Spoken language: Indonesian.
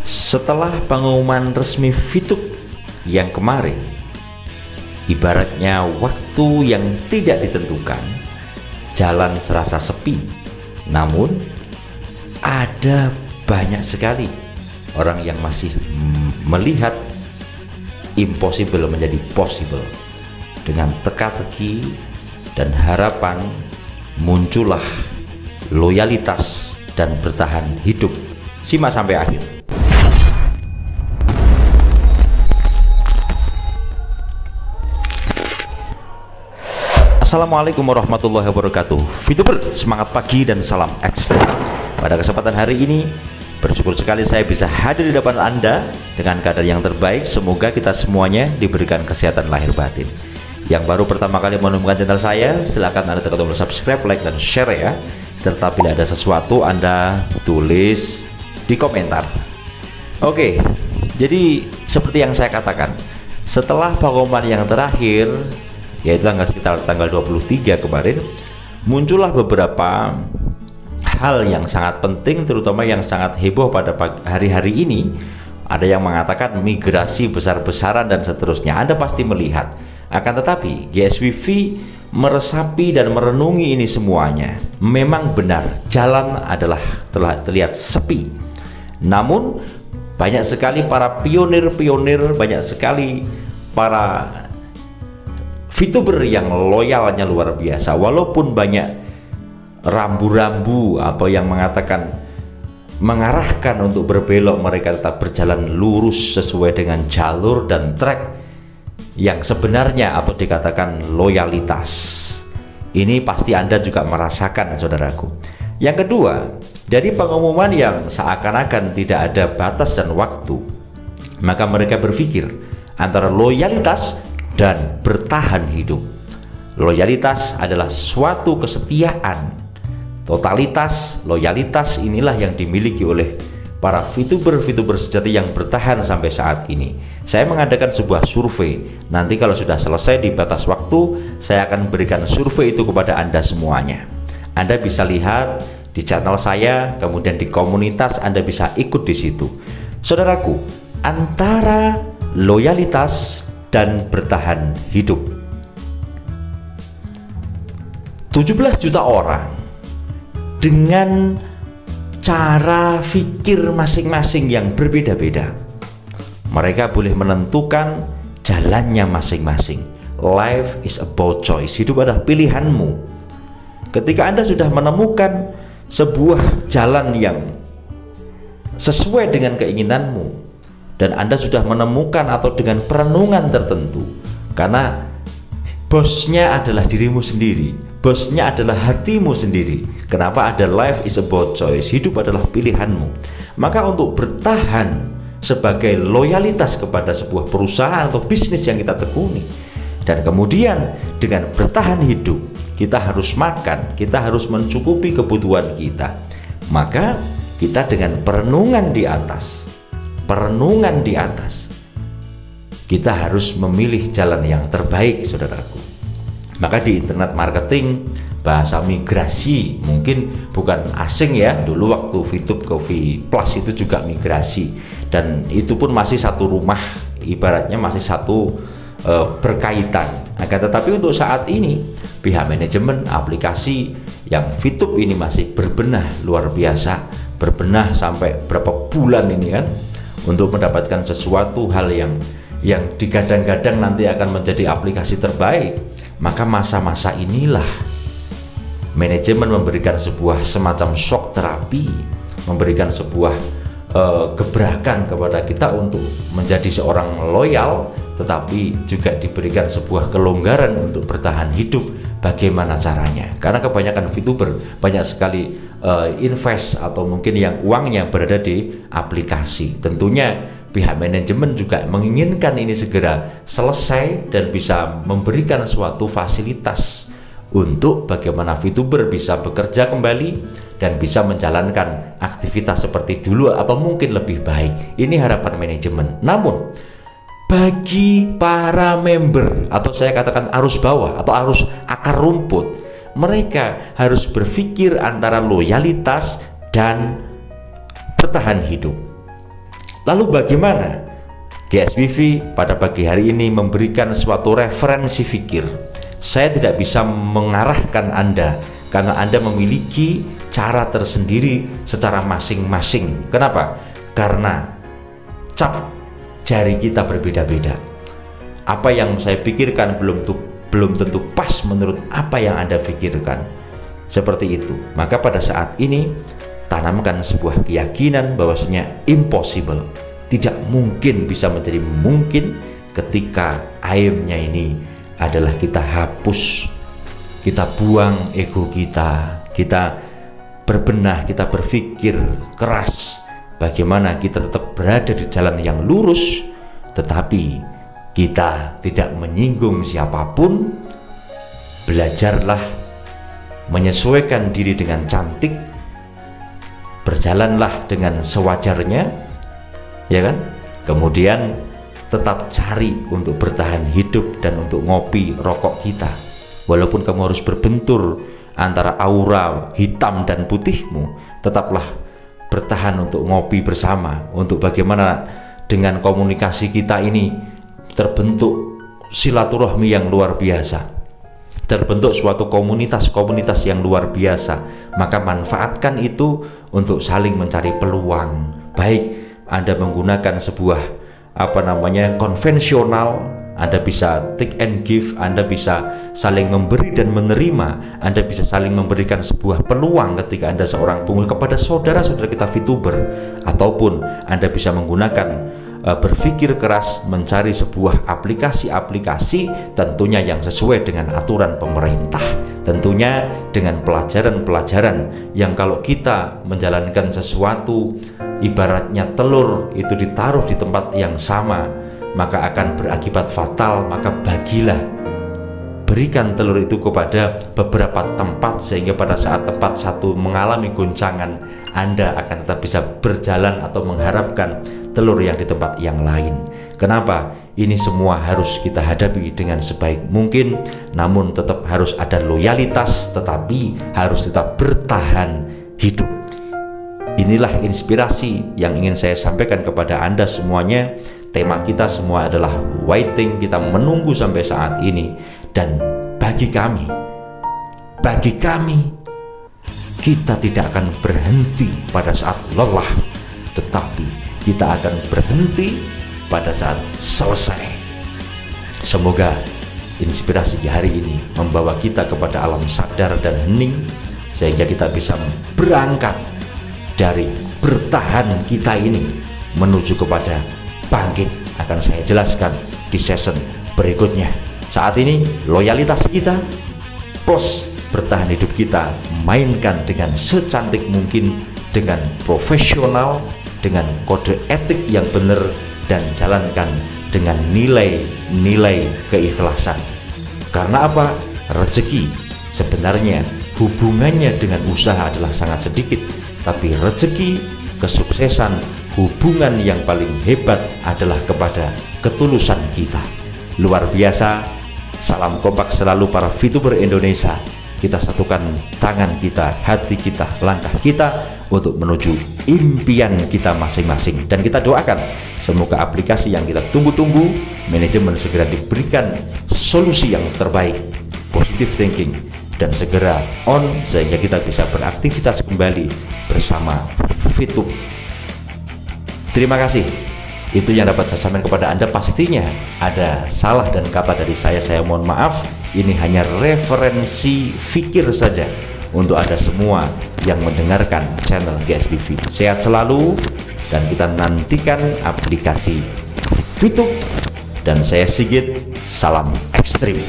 Setelah pengumuman resmi VTube yang kemarin, ibaratnya waktu yang tidak ditentukan, jalan serasa sepi. Namun ada banyak sekali orang yang masih melihat impossible menjadi possible. Dengan teka-teki dan harapan muncullah loyalitas dan bertahan hidup. Simak sampai akhir. Assalamualaikum warahmatullahi wabarakatuh. VTuber, semangat pagi dan salam ekstra. Pada kesempatan hari ini, bersyukur sekali saya bisa hadir di depan Anda dengan keadaan yang terbaik. Semoga kita semuanya diberikan kesehatan lahir batin. Yang baru pertama kali menemukan channel saya, silakan Anda tekan tombol subscribe, like, dan share ya. Serta bila ada sesuatu Anda tulis di komentar. Oke, jadi seperti yang saya katakan, setelah pengumuman yang terakhir, yaitu sekitar tanggal 23 kemarin, muncullah beberapa hal yang sangat penting, terutama yang sangat heboh pada hari-hari ini. Ada yang mengatakan migrasi besar-besaran dan seterusnya. Anda pasti melihat. Akan tetapi GSWV meresapi dan merenungi ini semuanya. Memang benar, jalan adalah telah terlihat sepi. Namun banyak sekali para pionir-pionir, banyak sekali para VTuber yang loyalnya luar biasa. Walaupun banyak rambu-rambu atau yang mengatakan mengarahkan untuk berbelok, mereka tetap berjalan lurus sesuai dengan jalur dan trek yang sebenarnya atau dikatakan loyalitas. Ini pasti Anda juga merasakan, saudaraku. Yang kedua, dari pengumuman yang seakan-akan tidak ada batas dan waktu, maka mereka berpikir antara loyalitas dan bertahan hidup. Loyalitas adalah suatu kesetiaan. Totalitas, loyalitas inilah yang dimiliki oleh para VTuber sejati yang bertahan sampai saat ini. Saya mengadakan sebuah survei. Nanti kalau sudah selesai di batas waktu, saya akan berikan survei itu kepada Anda semuanya. Anda bisa lihat di channel saya, kemudian di komunitas Anda bisa ikut di situ. Saudaraku, antara loyalitas dan bertahan hidup, 17 juta orang dengan cara pikir masing-masing yang berbeda-beda. Mereka boleh menentukan jalannya masing-masing. Life is about choice. Hidup adalah pilihanmu. Ketika Anda sudah menemukan sebuah jalan yang sesuai dengan keinginanmu, dan Anda sudah menemukan atau dengan perenungan tertentu, karena bosnya adalah dirimu sendiri, bosnya adalah hatimu sendiri. Kenapa ada life is about choice? Hidup adalah pilihanmu. Maka untuk bertahan sebagai loyalitas kepada sebuah perusahaan atau bisnis yang kita tekuni, dan kemudian dengan bertahan hidup, kita harus makan, kita harus mencukupi kebutuhan kita. Maka kita dengan perenungan di atas, kita harus memilih jalan yang terbaik, saudaraku. Maka di internet marketing, bahasa migrasi mungkin bukan asing ya. Dulu waktu VTube ke V Plus itu juga migrasi, dan itu pun masih satu rumah, ibaratnya masih satu berkaitan. Akan tetapi untuk saat ini, pihak manajemen aplikasi yang VTube ini masih berbenah luar biasa, berbenah sampai berapa bulan ini kan, untuk mendapatkan sesuatu hal yang digadang-gadang nanti akan menjadi aplikasi terbaik. Maka masa-masa inilah manajemen memberikan sebuah semacam shock terapi, memberikan sebuah gebrakan kepada kita untuk menjadi seorang loyal, tetapi juga diberikan sebuah kelonggaran untuk bertahan hidup. Bagaimana caranya? Karena kebanyakan VTuber banyak sekali invest atau mungkin yang uangnya berada di aplikasi. Tentunya pihak manajemen juga menginginkan ini segera selesai dan bisa memberikan suatu fasilitas untuk bagaimana VTuber bisa bekerja kembali dan bisa menjalankan aktivitas seperti dulu atau mungkin lebih baik. Ini harapan manajemen. Namun bagi para member atau saya katakan arus bawah atau arus akar rumput, mereka harus berpikir antara loyalitas dan bertahan hidup. Lalu bagaimana GSBV pada pagi hari ini memberikan suatu referensi fikir? Saya tidak bisa mengarahkan Anda karena Anda memiliki cara tersendiri secara masing-masing. Kenapa? Karena cap jari kita berbeda-beda. Apa yang saya pikirkan belum tentu pas menurut apa yang Anda pikirkan. Seperti itu. Maka pada saat ini tanamkan sebuah keyakinan bahwasanya impossible, tidak mungkin bisa menjadi mungkin ketika aimnya ini adalah kita hapus, kita buang ego kita, kita berbenah, kita berpikir keras bagaimana kita tetap berada di jalan yang lurus, tetapi kita tidak menyinggung siapapun. Belajarlah menyesuaikan diri dengan cantik, berjalanlah dengan sewajarnya, ya kan? Kemudian tetap cari untuk bertahan hidup dan untuk ngopi rokok kita. Walaupun kamu harus berbentur antara aura hitam dan putihmu, tetaplah bertahan untuk ngopi bersama, untuk bagaimana dengan komunikasi kita ini terbentuk silaturahmi yang luar biasa, terbentuk suatu komunitas-komunitas yang luar biasa. Maka manfaatkan itu untuk saling mencari peluang. Baik Anda menggunakan sebuah konvensional, Anda bisa take and give, Anda bisa saling memberi dan menerima, Anda bisa saling memberikan sebuah peluang ketika Anda seorang pengul kepada saudara-saudara kita VTuber, ataupun Anda bisa menggunakan berpikir keras mencari sebuah aplikasi-aplikasi tentunya yang sesuai dengan aturan pemerintah, tentunya dengan pelajaran-pelajaran yang kalau kita menjalankan sesuatu ibaratnya telur itu ditaruh di tempat yang sama maka akan berakibat fatal. Maka berikan telur itu kepada beberapa tempat sehingga pada saat tempat satu mengalami goncangan, Anda akan tetap bisa berjalan atau mengharapkan telur yang di tempat yang lain. Kenapa? Ini semua harus kita hadapi dengan sebaik mungkin, namun tetap harus ada loyalitas, tetapi harus tetap bertahan hidup. Inilah inspirasi yang ingin saya sampaikan kepada Anda semuanya. Tema kita semua adalah waiting, kita menunggu sampai saat ini. Dan bagi kami, kita tidak akan berhenti pada saat lelah, tetapi kita akan berhenti pada saat selesai. Semoga inspirasi hari ini membawa kita kepada alam sadar dan hening, sehingga kita bisa berangkat dari bertahan kita ini menuju kepada bangkit. Akan saya jelaskan di season berikutnya. Saat ini loyalitas kita plus bertahan hidup kita mainkan dengan secantik mungkin, dengan profesional, dengan kode etik yang benar, dan jalankan dengan nilai-nilai keikhlasan. Karena apa? Rezeki sebenarnya hubungannya dengan usaha adalah sangat sedikit, tapi rezeki, kesuksesan, hubungan yang paling hebat adalah kepada ketulusan kita. Luar biasa. Salam kompak selalu para VTuber Indonesia. Kita satukan tangan kita, hati kita, langkah kita untuk menuju impian kita masing-masing. Dan kita doakan semoga aplikasi yang kita tunggu-tunggu, manajemen segera diberikan solusi yang terbaik, positive thinking, dan segera on sehingga kita bisa beraktivitas kembali bersama VTube. Terima kasih. Itu yang dapat saya sampaikan kepada Anda. Pastinya ada salah dan kata dari saya mohon maaf. Ini hanya referensi fikir saja untuk Anda semua yang mendengarkan channel GSBV. Sehat selalu, dan kita nantikan aplikasi VTube. Dan saya Sigit, salam ekstrim.